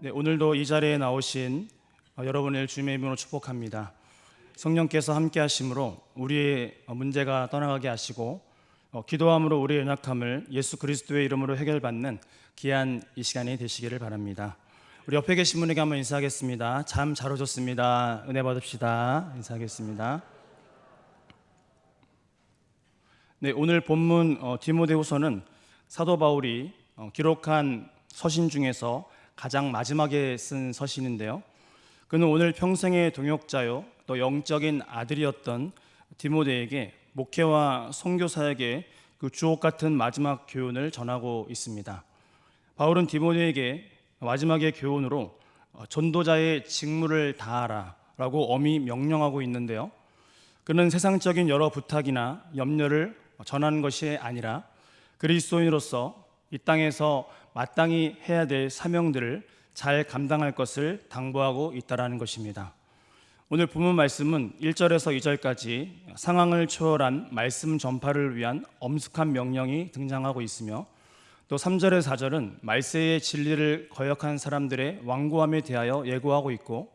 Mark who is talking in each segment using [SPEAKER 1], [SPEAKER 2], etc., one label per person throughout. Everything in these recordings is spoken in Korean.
[SPEAKER 1] 네, 오늘도 이 자리에 나오신 여러분을 주님의 이름으로 축복합니다. 성령께서 함께 하심으로 우리의 문제가 떠나가게 하시고 기도함으로 우리의 연약함을 예수 그리스도의 이름으로 해결받는 귀한 이 시간이 되시기를 바랍니다. 우리 옆에 계신 분에게 한번 인사하겠습니다. 잠 잘 오셨습니다. 은혜 받읍시다. 인사하겠습니다. 네, 오늘 본문 디모데후서는 사도 바울이 기록한 서신 중에서 가장 마지막에 쓴 서신인데요. 그는 오늘 평생의 동역자요 또 영적인 아들이었던 디모데에게 목회와 선교 사역의 그 주옥 같은 마지막 교훈을 전하고 있습니다. 바울은 디모데에게 마지막의 교훈으로 전도자의 직무를 다하라 라고 엄히 명령하고 있는데요. 그는 세상적인 여러 부탁이나 염려를 전하는 것이 아니라 그리스도인으로서 이 땅에서 마땅히 해야 될 사명들을 잘 감당할 것을 당부하고 있다는 것입니다. 오늘 본문 말씀은 1절에서 2절까지 상황을 초월한 말씀 전파를 위한 엄숙한 명령이 등장하고 있으며 또 3절에서 4절은 말세의 진리를 거역한 사람들의 완고함에 대하여 예고하고 있고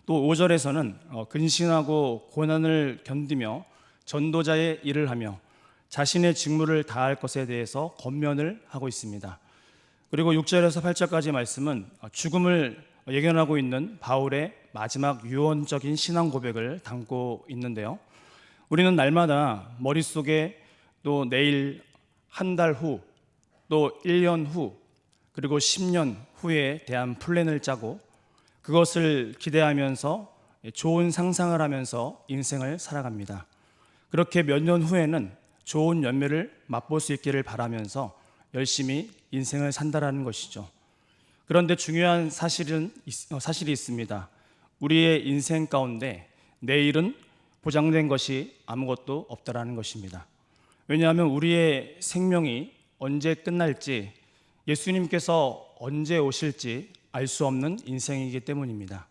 [SPEAKER 1] 또 5절에서는 근신하고 고난을 견디며 전도자의 일을 하며 자신의 직무를 다할 것에 대해서 권면을 하고 있습니다. 그리고 6절에서 8절까지 말씀은 죽음을 예견하고 있는 바울의 마지막 유언적인 신앙 고백을 담고 있는데요. 우리는 날마다 머릿속에 또 내일, 한 달 후, 또 1년 후, 그리고 10년 후에 대한 플랜을 짜고 그것을 기대하면서 좋은 상상을 하면서 인생을 살아갑니다. 그렇게 몇 년 후에는 좋은 연매를 맛볼 수 있기를 바라면서 열심히 인생을 산다라는 것이죠. 그런데 중요한 사실이 있습니다. 우리의 인생 가운데 내일은 보장된 것이 아무것도 없다라는 것입니다. 왜냐하면 우리의 생명이 언제 끝날지, 예수님께서 언제 오실지 알 수 없는 인생이기 때문입니다.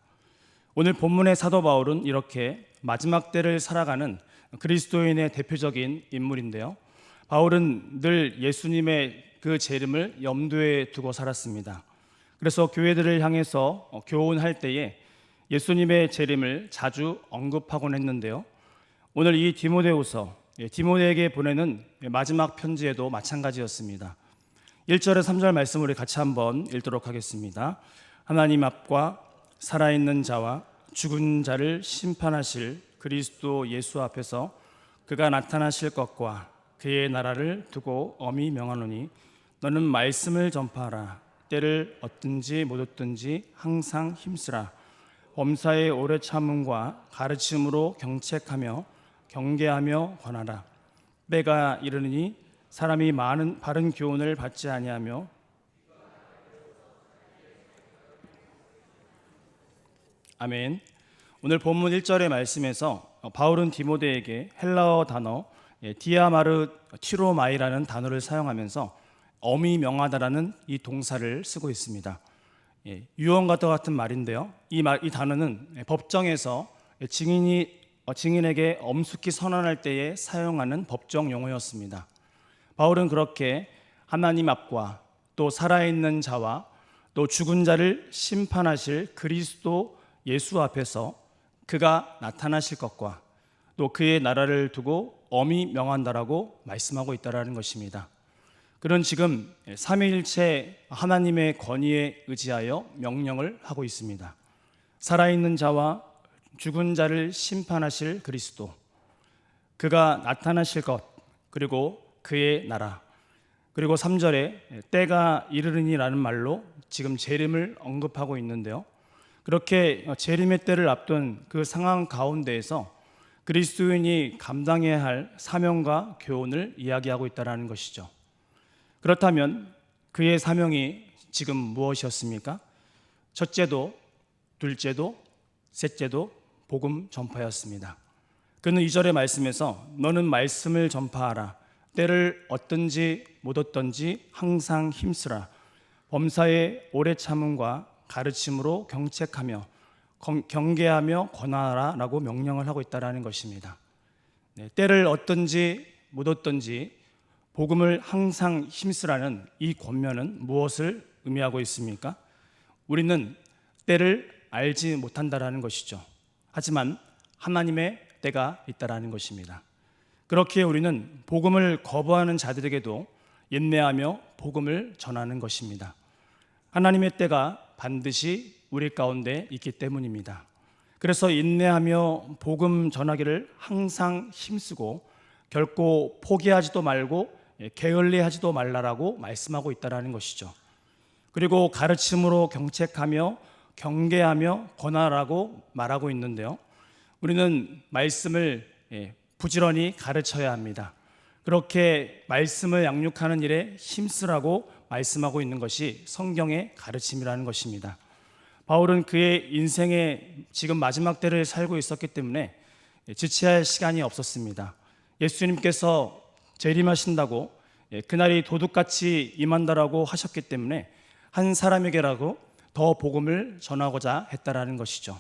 [SPEAKER 1] 오늘 본문의 사도 바울은 이렇게 마지막 때를 살아가는 그리스도인의 대표적인 인물인데요. 바울은 늘 예수님의 그 재림을 염두에 두고 살았습니다. 그래서 교회들을 향해서 교훈할 때에 예수님의 재림을 자주 언급하곤 했는데요. 오늘 이 디모데후서, 디모데에게 보내는 마지막 편지에도 마찬가지였습니다. 1절에 3절 말씀을 우리 같이 한번 읽도록 하겠습니다. 하나님 앞과 살아있는 자와 죽은 자를 심판하실 그리스도 예수 앞에서 그가 나타나실 것과 그의 나라를 두고 엄히 명하노니 너는 말씀을 전파하라. 때를 얻든지 못 얻든지 항상 힘쓰라. 범사의 오래 참음과 가르침으로 경책하며 경계하며 권하라. 때가 이르니 사람이 많은 바른 교훈을 받지 아니하며 아멘. 오늘 본문 1절의 말씀에서 바울은 디모데에게 헬라어 단어 디아마르티로마이라는 단어를 사용하면서 엄히 명하다라는 이 동사를 쓰고 있습니다. 유언과 같은 말인데요. 이 단어는 법정에서 증인에게 엄숙히 선언할 때에 사용하는 법정 용어였습니다. 바울은 그렇게 하나님 앞과 또 살아있는 자와 또 죽은 자를 심판하실 그리스도 예수 앞에서 그가 나타나실 것과 또 그의 나라를 두고 엄히 명한다라고 말씀하고 있다는 것입니다. 그는 지금 삼위일체 하나님의 권위에 의지하여 명령을 하고 있습니다. 살아있는 자와 죽은 자를 심판하실 그리스도, 그가 나타나실 것, 그리고 그의 나라, 그리고 3절에 때가 이르르니라는 말로 지금 재림을 언급하고 있는데요. 그렇게 재림의 때를 앞둔 그 상황 가운데에서 그리스도인이 감당해야 할 사명과 교훈을 이야기하고 있다는 것이죠. 그렇다면 그의 사명이 지금 무엇이었습니까? 첫째도, 둘째도, 셋째도 복음 전파였습니다. 그는 2절의 말씀에서 너는 말씀을 전파하라. 때를 얻든지 못 얻든지 항상 힘쓰라. 범사의 오래 참음과 가르침으로 경책하며 경계하며 권하라 라고 명령을 하고 있다는 것입니다. 때를 얻든지 못 얻든지 복음을 항상 힘쓰라는 이 권면은 무엇을 의미하고 있습니까? 우리는 때를 알지 못한다라는 것이죠. 하지만 하나님의 때가 있다라는 것입니다. 그렇게 우리는 복음을 거부하는 자들에게도 인내하며 복음을 전하는 것입니다. 하나님의 때가 반드시 우리 가운데 있기 때문입니다. 그래서 인내하며 복음 전하기를 항상 힘쓰고 결코 포기하지도 말고 게을리하지도 말라라고 말씀하고 있다는 것이죠. 그리고 가르침으로 경책하며 경계하며 권하라고 말하고 있는데요. 우리는 말씀을 부지런히 가르쳐야 합니다. 그렇게 말씀을 양육하는 일에 힘쓰라고 말씀하고 있는 것이 성경의 가르침이라는 것입니다. 바울은 그의 인생의 지금 마지막 때를 살고 있었기 때문에 지체할 시간이 없었습니다. 예수님께서 재림하신다고 그날이 도둑같이 임한다라고 하셨기 때문에 한 사람에게라도 더 복음을 전하고자 했다라는 것이죠.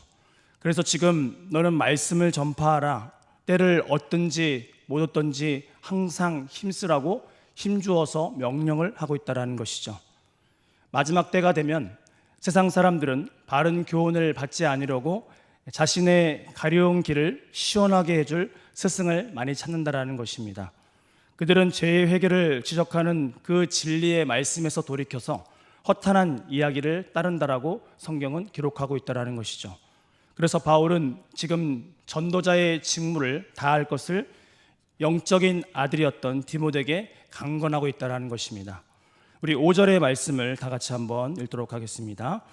[SPEAKER 1] 그래서 지금 너는 말씀을 전파하라. 때를 얻든지 못 얻든지 항상 힘쓰라고 힘주어서 명령을 하고 있다라는 것이죠. 마지막 때가 되면 세상 사람들은 바른 교훈을 받지 않으려고 자신의 가려운 길을 시원하게 해줄 스승을 많이 찾는다라는 것입니다. 그들은 죄의 회개를 지적하는 그 진리의 말씀에서 돌이켜서 허탄한 이야기를 따른다라고 성경은 기록하고 있다라는 것이죠. 그래서 바울은 지금 전도자의 직무를 다할 것을 영적인 아들이었던 디모데에게 강권하고 있다라는 것입니다. 우리 5절의 말씀을 다 같이 한번 읽도록 하겠습니다.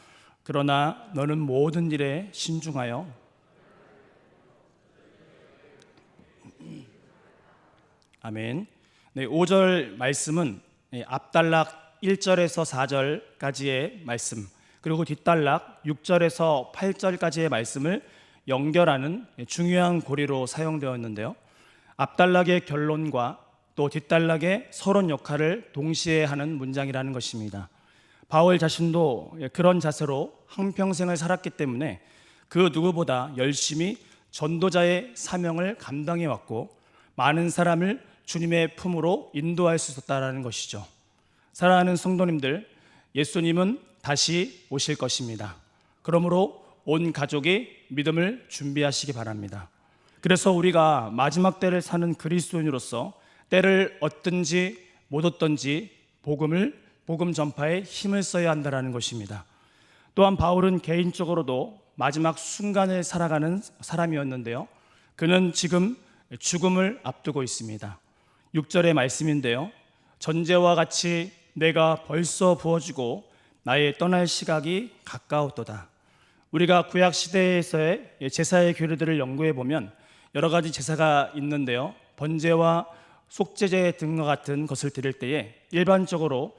[SPEAKER 1] 그러나 너는 모든 일에 신중하여 아멘. 네, 5절 말씀은 앞단락 1절에서 4절까지의 말씀, 그리고 뒷단락 6절에서 8절까지의 말씀을 연결하는 중요한 고리로 사용되었는데요. 앞단락의 결론과 또 뒷단락의 서론 역할을 동시에 하는 문장이라는 것입니다. 바울 자신도 그런 자세로 한평생을 살았기 때문에 그 누구보다 열심히 전도자의 사명을 감당해 왔고 많은 사람을 주님의 품으로 인도할 수 있었다는 것이죠. 사랑하는 성도님들, 예수님은 다시 오실 것입니다. 그러므로 온 가족이 믿음을 준비하시기 바랍니다. 그래서 우리가 마지막 때를 사는 그리스도인으로서 때를 얻든지 못 얻든지 복음 전파에 힘을 써야 한다는 것입니다. 또한 바울은 개인적으로도 마지막 순간을 살아가는 사람이었는데요. 그는 지금 죽음을 앞두고 있습니다. 6절의 말씀인데요. 전제와 같이 내가 벌써 부어지고 나의 떠날 시각이 가까웠도다. 우리가 구약 시대에서의 제사의 규례들을 연구해 보면 여러 가지 제사가 있는데요. 번제와 속죄제 등과 같은 것을 드릴 때에 일반적으로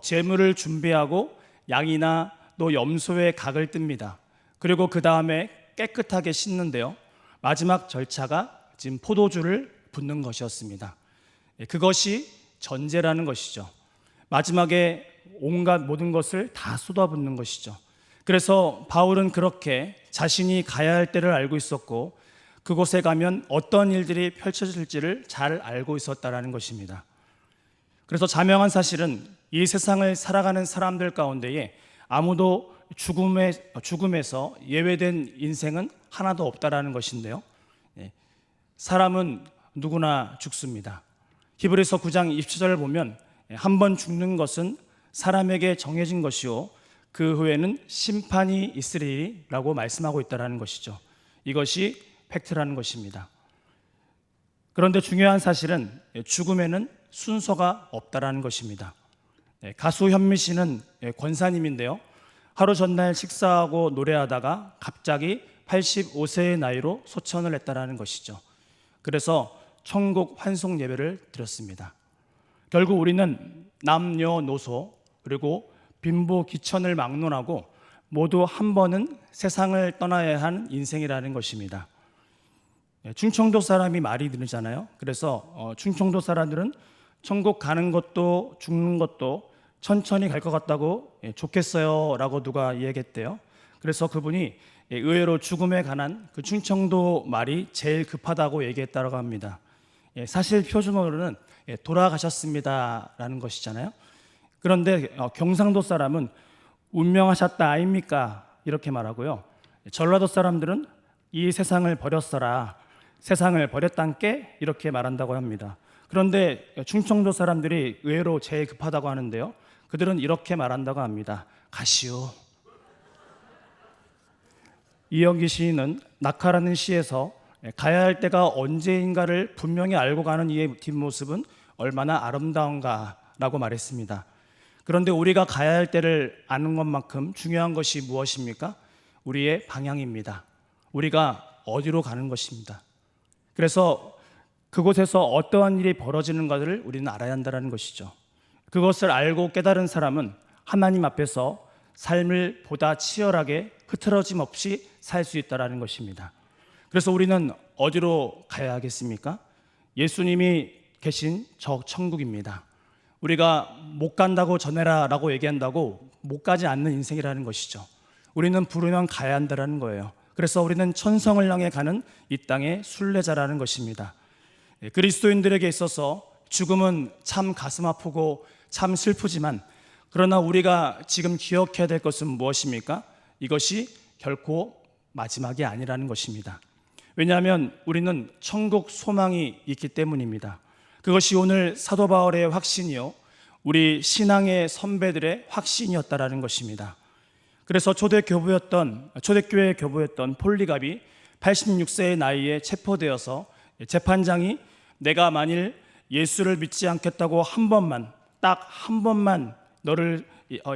[SPEAKER 1] 제물을 준비하고 양이나 또 염소의 각을 뜹니다. 그리고 그 다음에 깨끗하게 씻는데요. 마지막 절차가 지금 포도주를 붓는 것이었습니다. 그것이 전제라는 것이죠. 마지막에 온갖 모든 것을 다 쏟아붓는 것이죠. 그래서 바울은 그렇게 자신이 가야 할 때를 알고 있었고 그곳에 가면 어떤 일들이 펼쳐질지를 잘 알고 있었다는 것입니다. 그래서 자명한 사실은 이 세상을 살아가는 사람들 가운데에 아무도 죽음에서 예외된 인생은 하나도 없다라는 것인데요. 사람은 누구나 죽습니다. 히브리서 9장 27절을 보면 한 번 죽는 것은 사람에게 정해진 것이요 그 후에는 심판이 있으리라고 말씀하고 있다는 것이죠. 이것이 팩트라는 것입니다. 그런데 중요한 사실은 죽음에는 순서가 없다라는 것입니다. 가수 현미 씨는 권사님인데요. 하루 전날 식사하고 노래하다가 갑자기 85세의 나이로 소천을 했다라는 것이죠. 그래서 천국 환송 예배를 드렸습니다. 결국 우리는 남녀노소 그리고 빈부 귀천을 막론하고 모두 한 번은 세상을 떠나야 하는 인생이라는 것입니다. 충청도 사람이 말이 들리잖아요. 그래서 충청도 사람들은 천국 가는 것도 죽는 것도 천천히 갈 것 같다고 좋겠어요 라고 누가 얘기했대요. 그래서 그분이 의외로 죽음에 관한 그 충청도 말이 제일 급하다고 얘기했다고 합니다. 사실 표준어로는 돌아가셨습니다 라는 것이잖아요. 그런데 경상도 사람은 운명하셨다 아닙니까? 이렇게 말하고요. 전라도 사람들은 이 세상을 버렸어라, 세상을 버렸단께 이렇게 말한다고 합니다. 그런데 충청도 사람들이 의외로 제일 급하다고 하는데요, 그들은 이렇게 말한다고 합니다. 가시오. 이영기 시인은 낙하라는 시에서 가야 할 때가 언제인가를 분명히 알고 가는 이의 뒷모습은 얼마나 아름다운가 라고 말했습니다. 그런데 우리가 가야 할 때를 아는 것만큼 중요한 것이 무엇입니까? 우리의 방향입니다. 우리가 어디로 가는 것입니다. 그래서 그곳에서 어떠한 일이 벌어지는가를 우리는 알아야 한다는 것이죠. 그것을 알고 깨달은 사람은 하나님 앞에서 삶을 보다 치열하게 흐트러짐 없이 살 수 있다는 것입니다. 그래서 우리는 어디로 가야 하겠습니까? 예수님이 계신 저 천국입니다. 우리가 못 간다고 전해라 라고 얘기한다고 못 가지 않는 인생이라는 것이죠. 우리는 부르면 가야 한다는 거예요. 그래서 우리는 천성을 향해 가는 이 땅의 순례자라는 것입니다. 그리스도인들에게 있어서 죽음은 참 가슴 아프고 참 슬프지만, 그러나 우리가 지금 기억해야 될 것은 무엇입니까? 이것이 결코 마지막이 아니라는 것입니다. 왜냐하면 우리는 천국 소망이 있기 때문입니다. 그것이 오늘 사도 바울의 확신이요, 우리 신앙의 선배들의 확신이었다라는 것입니다. 그래서 초대교회 교부였던 폴리갑이 86세의 나이에 체포되어서 재판장이 내가 만일 예수를 믿지 않겠다고 딱 한 번만 너를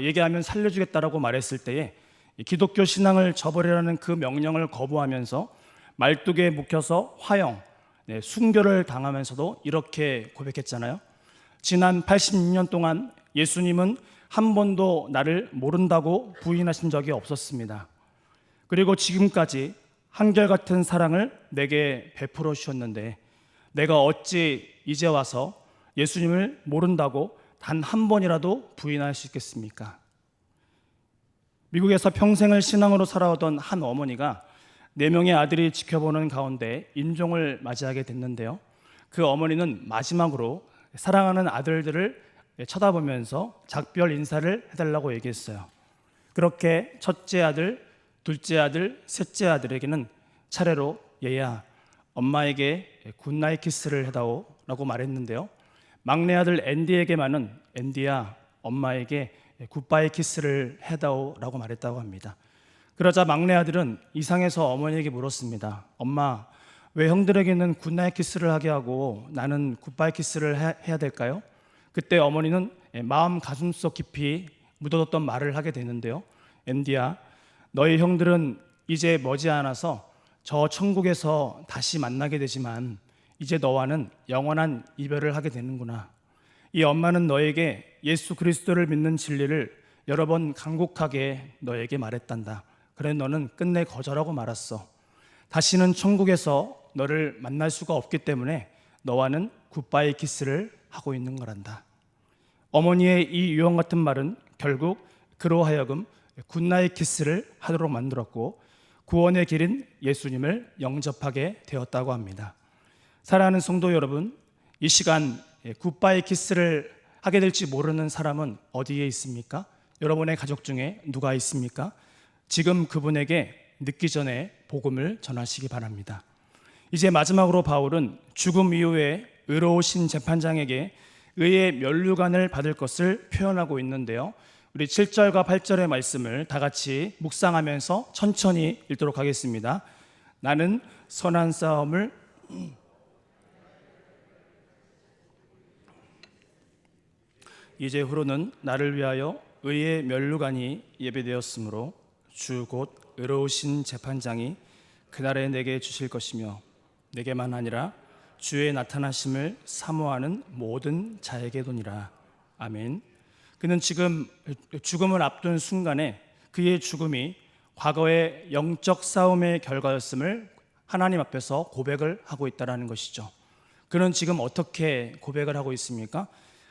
[SPEAKER 1] 얘기하면 살려주겠다라고 말했을 때에 기독교 신앙을 저버리라는 그 명령을 거부하면서 말뚝에 묵혀서 화형, 순교를 당하면서도 이렇게 고백했잖아요. 지난 86년 동안 예수님은 한 번도 나를 모른다고 부인하신 적이 없었습니다. 그리고 지금까지 한결같은 사랑을 내게 베풀어 주셨는데 내가 어찌 이제 와서 예수님을 모른다고 단 한 번이라도 부인할 수 있겠습니까? 미국에서 평생을 신앙으로 살아오던 한 어머니가 4명의 아들이 지켜보는 가운데 임종을 맞이하게 됐는데요, 그 어머니는 마지막으로 사랑하는 아들들을 쳐다보면서 작별 인사를 해달라고 얘기했어요. 그렇게 첫째 아들, 둘째 아들, 셋째 아들에게는 차례로 얘야, 엄마에게 굿나잇 키스를 해다오 라고 말했는데요, 막내 아들 앤디에게만은 앤디야, 엄마에게 굿바이 키스를 해다오 라고 말했다고 합니다. 그러자 막내 아들은 이상해서 어머니에게 물었습니다. 엄마, 왜 형들에게는 굿나잇 키스를 하게 하고 나는 굿바이 키스를 해야 될까요? 그때 어머니는 마음 가슴속 깊이 묻어뒀던 말을 하게 되는데요, 앤디야, 너희 형들은 이제 머지않아서 저 천국에서 다시 만나게 되지만 이제 너와는 영원한 이별을 하게 되는구나. 이 엄마는 너에게 예수 그리스도를 믿는 진리를 여러 번 간곡하게 너에게 말했단다. 그래 너는 끝내 거절하고 말았어. 다시는 천국에서 너를 만날 수가 없기 때문에 너와는 굿바이 키스를 하고 있는 거란다. 어머니의 이 유언 같은 말은 결국 그로 하여금 굿나잇 키스를 하도록 만들었고 구원의 길인 예수님을 영접하게 되었다고 합니다. 사랑하는 성도 여러분, 이 시간 굿바이 키스를 하게 될지 모르는 사람은 어디에 있습니까? 여러분의 가족 중에 누가 있습니까? 지금 그분에게 늦기 전에 복음을 전하시기 바랍니다. 이제 마지막으로 바울은 죽음 이후에 의로우신 재판장에게 의의 면류관을 받을 것을 표현하고 있는데요, 우리 7절과 8절의 말씀을 다 같이 묵상하면서 천천히 읽도록 하겠습니다. 나는 선한 싸움을 이제후로는 나를 위하여 의의 면류관이 예배되었으므로 주 곧 의로우신 재판장이 그날에 내게 주실 것이며 내게만 아니라 주의 나타나심을 사모하는 모든 자에게도니라. 아멘. 그는 지금 죽음을 앞둔 순간에 그의 죽음이 과거의 영적 싸움의 결과였음을 하나님 앞에서 고백을 하고 있다는 것이죠. 그는 지금 어떻게 고백을 하고 있습니까?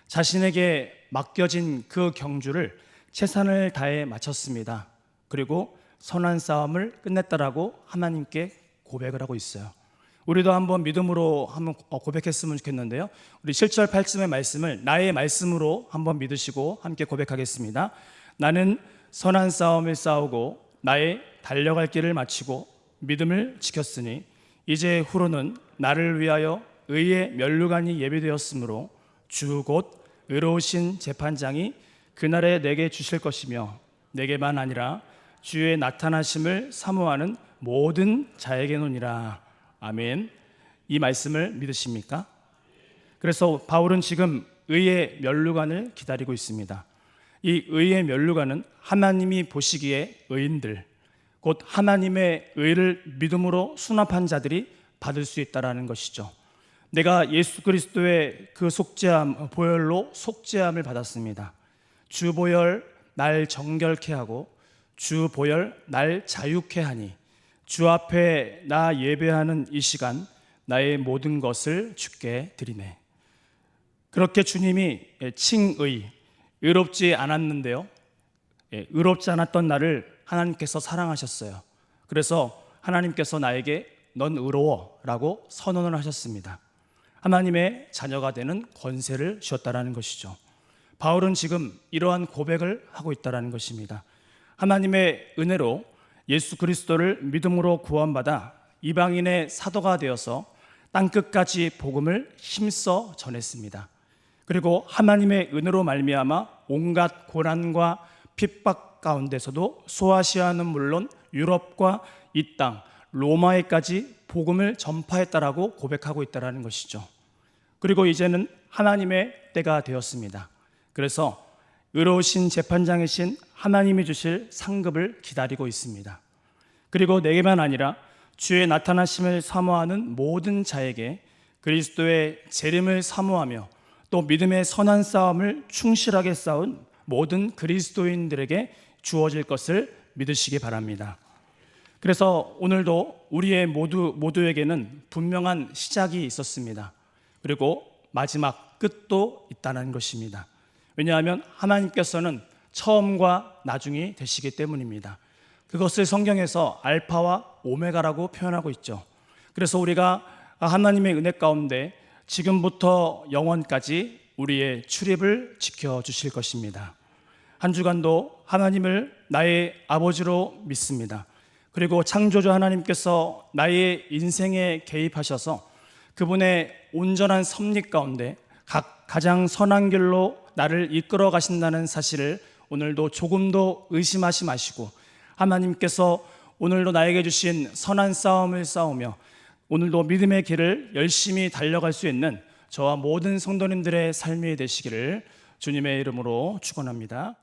[SPEAKER 1] 자신에게 맡겨진 그 경주를 최선을 다해 마쳤습니다. 그리고 선한 싸움을 끝냈다라고 하나님께 고백을 하고 있어요. 우리도 한번 믿음으로 한번 고백했으면 좋겠는데요, 우리 7절 8절의 말씀을 나의 말씀으로 한번 믿으시고 함께 고백하겠습니다. 나는 선한 싸움을 싸우고 나의 달려갈 길을 마치고 믿음을 지켰으니 이제 후로는 나를 위하여 의의 면류관이 예비되었으므로 주 곧 의로우신 재판장이 그날에 내게 주실 것이며 내게만 아니라 주의 나타나심을 사모하는 모든 자에게노니라. 아멘. 이 말씀을 믿으십니까? 그래서 바울은 지금 의의 면류관을 기다리고 있습니다. 이 의의 면류관은 하나님이 보시기에 의인들, 곧 하나님의 의를 믿음으로 수납한 자들이 받을 수 있다라는 것이죠. 내가 예수 그리스도의 그 속죄함, 보혈로 속죄함을 받았습니다. 주 보혈 날 정결케 하고 주 보혈 날 자유케 하니 주 앞에 나 예배하는 이 시간 나의 모든 것을 주께 드리네. 그렇게 주님이 칭의, 의롭지 않았는데요, 의롭지 않았던 나를 하나님께서 사랑하셨어요. 그래서 하나님께서 나에게 넌 의로워 라고 선언을 하셨습니다. 하나님의 자녀가 되는 권세를 주었다라는 것이죠. 바울은 지금 이러한 고백을 하고 있다라는 것입니다. 하나님의 은혜로 예수 그리스도를 믿음으로 구원받아 이방인의 사도가 되어서 땅끝까지 복음을 힘써 전했습니다. 그리고 하나님의 은혜로 말미암아 온갖 고난과 핍박 가운데서도 소아시아는 물론 유럽과 이 땅 로마에까지 복음을 전파했다라고 고백하고 있다라는 것이죠. 그리고 이제는 하나님의 때가 되었습니다. 그래서 의로우신 재판장이신 하나님이 주실 상급을 기다리고 있습니다. 그리고 내게만 아니라 주의 나타나심을 사모하는 모든 자에게 그리스도의 재림을 사모하며 또 믿음의 선한 싸움을 충실하게 싸운 모든 그리스도인들에게 주어질 것을 믿으시기 바랍니다. 그래서 오늘도 우리의 모두에게는 분명한 시작이 있었습니다. 그리고 마지막 끝도 있다는 것입니다. 왜냐하면 하나님께서는 처음과 나중이 되시기 때문입니다. 그것을 성경에서 알파와 오메가라고 표현하고 있죠. 그래서 우리가 하나님의 은혜 가운데 지금부터 영원까지 우리의 출입을 지켜주실 것입니다. 한 주간도 하나님을 나의 아버지로 믿습니다. 그리고 창조주 하나님께서 나의 인생에 개입하셔서 그분의 온전한 섭리 가운데 가장 선한 길로 나를 이끌어 가신다는 사실을 오늘도 조금도 의심하지 마시고 하나님께서 오늘도 나에게 주신 선한 싸움을 싸우며 오늘도 믿음의 길을 열심히 달려갈 수 있는 저와 모든 성도님들의 삶이 되시기를 주님의 이름으로 축원합니다.